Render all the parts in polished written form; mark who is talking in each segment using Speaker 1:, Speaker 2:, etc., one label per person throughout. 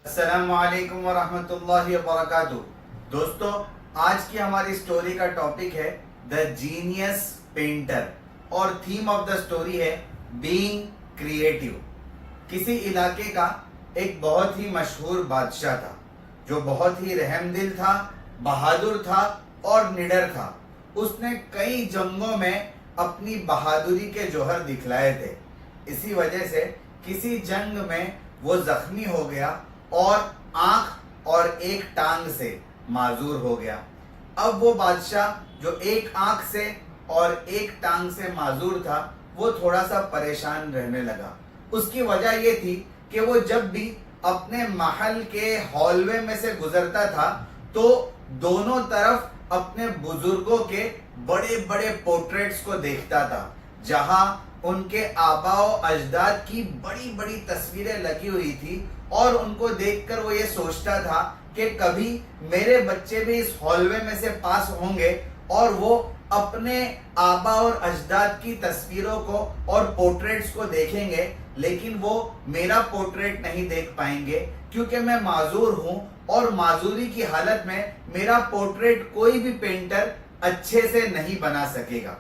Speaker 1: السلام علیکم ورحمۃ اللہ وبرکاتہ۔ دوستو، آج کی ہماری سٹوری کا ٹاپک ہے دا جینیس پینٹر اور تھیم آف دا سٹوری ہے بینگ کریٹیو۔ کسی علاقے کا ایک بہت ہی مشہور بادشاہ تھا جو بہت ہی رحم دل تھا، بہادر تھا اور نڈر تھا۔ اس نے کئی جنگوں میں اپنی بہادری کے جوہر دکھلائے تھے۔ اسی وجہ سے کسی جنگ میں وہ زخمی ہو گیا اور آنکھ اور ایک ٹانگ سے معذور ہو گیا۔ اب وہ بادشاہ جو ایک آنکھ سے اور ایک ٹانگ سے معذور تھا وہ تھوڑا سا پریشان رہنے لگا۔ اس کی وجہ یہ تھی کہ وہ جب بھی اپنے محل کے ہال وے میں سے گزرتا تھا تو دونوں طرف اپنے بزرگوں کے بڑے بڑے پورٹریٹس کو دیکھتا تھا، جہاں ان کے آباء و اجداد کی بڑی بڑی تصویریں لگی ہوئی تھی، اور ان کو دیکھ کر وہ یہ سوچتا تھا کہ کبھی میرے بچے بھی اس ہال وے میں سے پاس ہوں گے اور وہ اپنے آباء اور اجداد کی تصویروں کو اور پورٹریٹس کو دیکھیں گے، لیکن وہ میرا پورٹریٹ نہیں دیکھ پائیں گے کیونکہ میں معذور ہوں، اور معذوری کی حالت میں میرا پورٹریٹ کوئی بھی پینٹر اچھے سے نہیں بنا سکے گا۔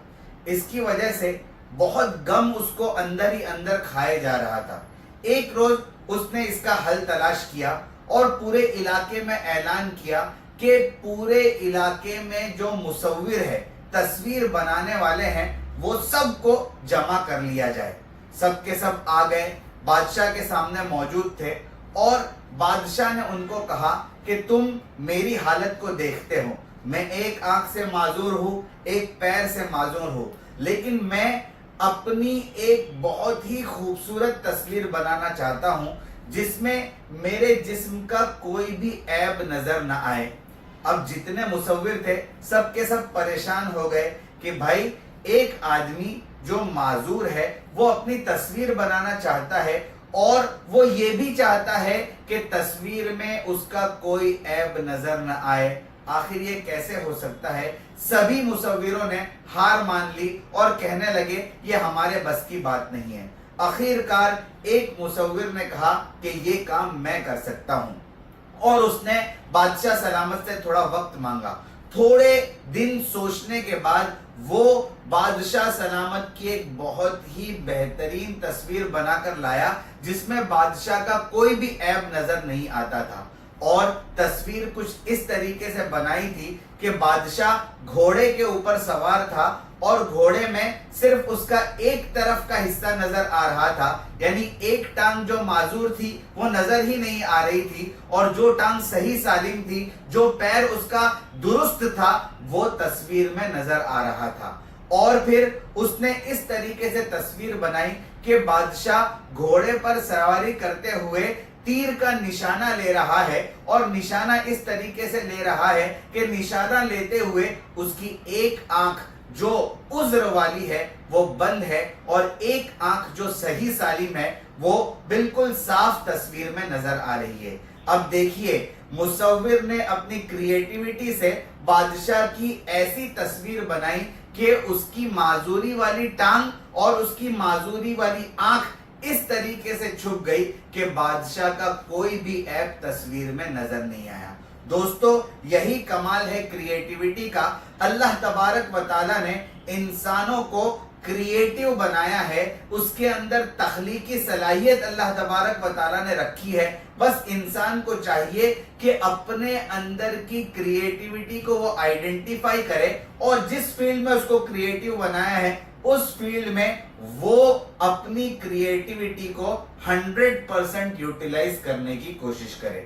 Speaker 1: اس کی وجہ سے بہت غم اس کو اندر ہی اندر کھائے جا رہا تھا۔ ایک روز اس نے اس کا حل تلاش کیا اور پورے علاقے میں اعلان کیا کہ پورے علاقے میں جو مصور ہے، تصویر بنانے والے ہیں، وہ سب کو جمع کر لیا جائے۔ سب کے سب آ گئے، بادشاہ کے سامنے موجود تھے، اور بادشاہ نے ان کو کہا کہ تم میری حالت کو دیکھتے ہو، میں ایک آنکھ سے معذور ہوں، ایک پیر سے معذور ہوں، لیکن میں اپنی ایک بہت ہی خوبصورت تصویر بنانا چاہتا ہوں جس میں میرے جسم کا کوئی بھی عیب نظر نہ آئے۔ اب جتنے مصور تھے سب کے سب پریشان ہو گئے کہ بھائی ایک آدمی جو معذور ہے وہ اپنی تصویر بنانا چاہتا ہے اور وہ یہ بھی چاہتا ہے کہ تصویر میں اس کا کوئی عیب نظر نہ آئے، آخر یہ کیسے ہو سکتا ہے؟ سبھی مصوروں نے ہار مان لی اور کہنے لگے یہ ہمارے بس کی بات نہیں ہے۔ آخر کار ایک مصور نے کہا کہ یہ کام میں کر سکتا ہوں، اور اس نے بادشاہ سلامت سے تھوڑا وقت مانگا۔ تھوڑے دن سوچنے کے بعد وہ بادشاہ سلامت کی ایک بہت ہی بہترین تصویر بنا کر لایا جس میں بادشاہ کا کوئی بھی عیب نظر نہیں آتا تھا، اور تصویر کچھ اس طریقے سے بنائی تھی کہ بادشاہ گھوڑے کے اوپر سوار تھا اور گھوڑے میں صرف اس کا ایک طرف کا حصہ نظر آ رہا تھا، یعنی ایک ٹانگ جو معذور تھی وہ نظر ہی نہیں آ رہی تھی، اور جو ٹانگ صحیح سالم تھی، جو پیر اس کا درست تھا، وہ تصویر میں نظر آ رہا تھا۔ اور پھر اس نے اس طریقے سے تصویر بنائی کہ بادشاہ گھوڑے پر سواری کرتے ہوئے تیر کا نشانہ لے رہا ہے، اور نشانہ اس طریقے سے لے رہا ہے کہ نشانہ لیتے ہوئے اس کی ایک آنکھ جو عذر والی ہے وہ بند ہے، اور ایک آنکھ جو صحیح سالم ہے وہ بالکل صاف تصویر میں نظر آ رہی ہے۔ اب دیکھیے مصور نے اپنی کریٹیوٹی سے بادشاہ کی ایسی تصویر بنائی کہ اس کی معذوری والی ٹانگ اور اس کی معذوری والی آنکھ اس طریقے سے چھپ گئی کہ بادشاہ کا کوئی بھی عیب تصویر میں نظر نہیں آیا۔ دوستو، یہی کمال ہے کریٹیوٹی کا۔ اللہ تبارک و تعالیٰ نے انسانوں کو کریٹیو بنایا ہے، اس کے اندر تخلیقی صلاحیت اللہ تبارک و تعالیٰ نے رکھی ہے۔ بس انسان کو چاہیے کہ اپنے اندر کی کریٹیوٹی کو وہ آئیڈینٹیفائی کرے، اور جس فیلڈ میں اس کو کریٹیو بنایا ہے اس فیلڈ میں وہ اپنی کریٹیوٹی کو 100% یوٹیلائز کرنے کی کوشش کرے۔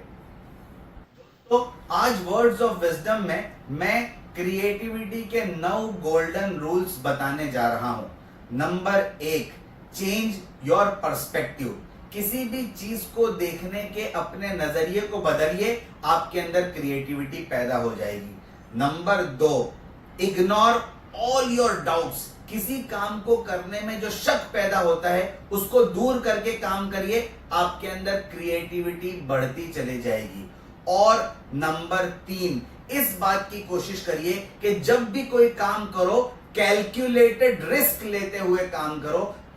Speaker 1: تو آج ورڈز آف وزڈم میں کریٹیوٹی کے 9 گولڈن رولز بتانے جا رہا ہوں۔ Number 1، change your perspective. کسی بھی چیز کو دیکھنے کے اپنے نظریے کو بدلیے، آپ کے اندر کریٹیوٹی پیدا ہو جائے گی۔ Number 2، ignore all your doubts. کسی کام کو کرنے میں جو شک پیدا ہوتا ہے اس کو دور کر کے کام کریے، آپ کے اندر کریٹیوٹی بڑھتی چلی جائے گی۔ اور نمبر 3، اس بات کی کوشش کریے کہ جب بھی کوئی کام کرو کیلکولیٹڈ رسک لیتے ہوئے کام کرو،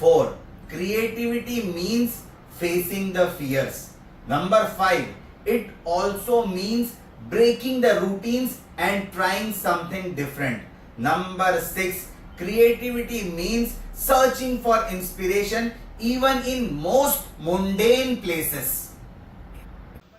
Speaker 1: 4, creativity means facing the fears. Number 5, it also means breaking the routines and trying something different. Number 6, creativity means searching for inspiration even in most mundane places.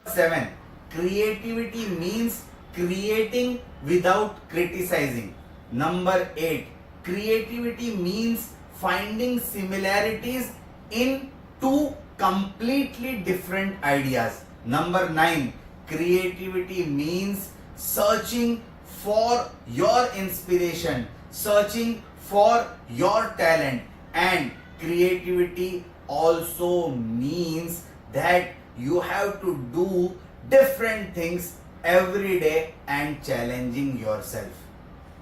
Speaker 1: 7, creativity means creating without criticizing. Number 8, creativity means finding similarities in two completely different ideas. Number 9, creativity means searching for your inspiration, searching for your talent, and creativity also means that you have to do different things every day and challenging yourself.